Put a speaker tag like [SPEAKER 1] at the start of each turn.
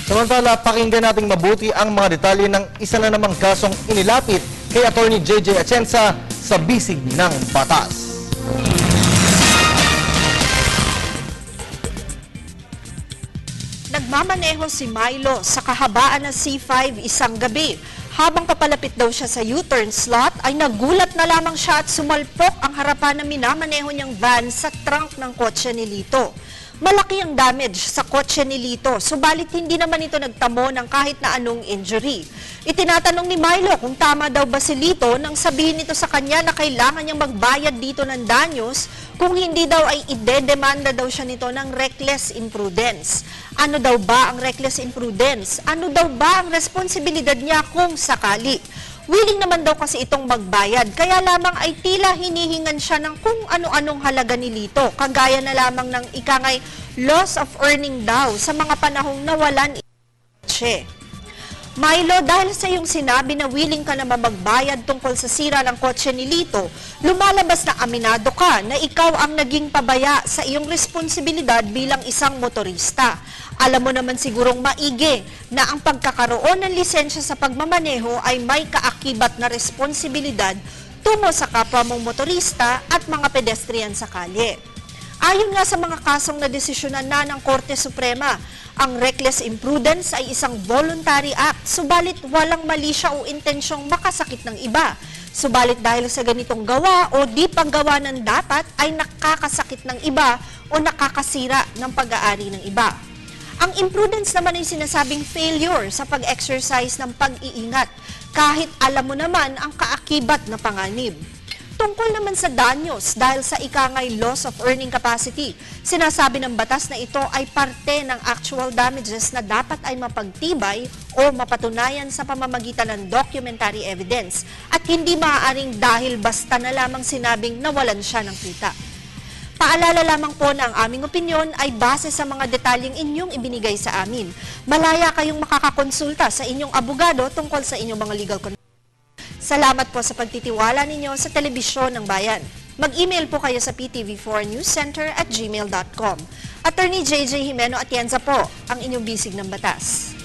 [SPEAKER 1] Samantala, pakinggan nating mabuti ang mga detalye ng isa na namang kasong inilapit kay Attorney JJ Atienza sa bisig ng batas.
[SPEAKER 2] Nagmamaneho si Milo sa kahabaan ng C5 isang gabi. Habang papalapit daw siya sa U-turn slot, ay nagulat na lamang siya at sumalpok ang harapan na minamaneho niyang van sa trunk ng kotse ni Lito. Malaki ang damage sa kotse ni Lito, subalit hindi naman ito nagtamo ng kahit na anong injury. Itinatanong ni Milo kung tama daw ba si Lito nang sabihin nito sa kanya na kailangan niyang magbayad dito ng danyos, kung hindi daw ay idedemanda daw siya nito ng reckless imprudence. Ano daw ba ang reckless imprudence? Ano daw ba ang responsibilidad niya kung sakali? Willing naman daw kasi itong magbayad, kaya lamang ay tila hinihingan siya ng kung ano-anong halaga ni Lito, kagaya na lamang ng ikangay loss of earning daw sa mga panahong nawalan siya. Milo, dahil sa iyong sinabi na willing ka na magbayad tungkol sa sira ng kotse ni Lito, lumalabas na aminado ka na ikaw ang naging pabaya sa iyong responsibilidad bilang isang motorista. Alam mo naman sigurong maigi na ang pagkakaroon ng lisensya sa pagmamaneho ay may kaakibat na responsibilidad tungo sa kapwa mong motorista at mga pedestrian sa kalye. Ayon nga sa mga kasong nadesisyonan na ng Korte Suprema, ang reckless imprudence ay isang voluntary act, subalit walang mali siya o intensyong makasakit ng iba. Subalit dahil sa ganitong gawa o di paggawa ng dapat ay nakakasakit ng iba o nakakasira ng pag-aari ng iba. Ang imprudence naman ay sinasabing failure sa pag-exercise ng pag-iingat, kahit alam mo naman ang kaakibat na panganib. Tungkol naman sa danyos dahil sa ikangay loss of earning capacity, sinasabi ng batas na ito ay parte ng actual damages na dapat ay mapagtibay o mapatunayan sa pamamagitan ng documentary evidence at hindi maaaring dahil basta na lamang sinabing nawalan siya ng kita. Paalala lamang po na ang aming opinyon ay base sa mga detalyeng inyong ibinigay sa amin. Malaya kayong makakakonsulta sa inyong abogado tungkol sa inyong mga legal concerns. Salamat po sa pagtitiwala ninyo sa Telebisyon ng Bayan. Mag-email po kayo sa ptv4newscenter@gmail.com. Attorney JJ Jimeno Atienza po, ang inyong bisig ng batas.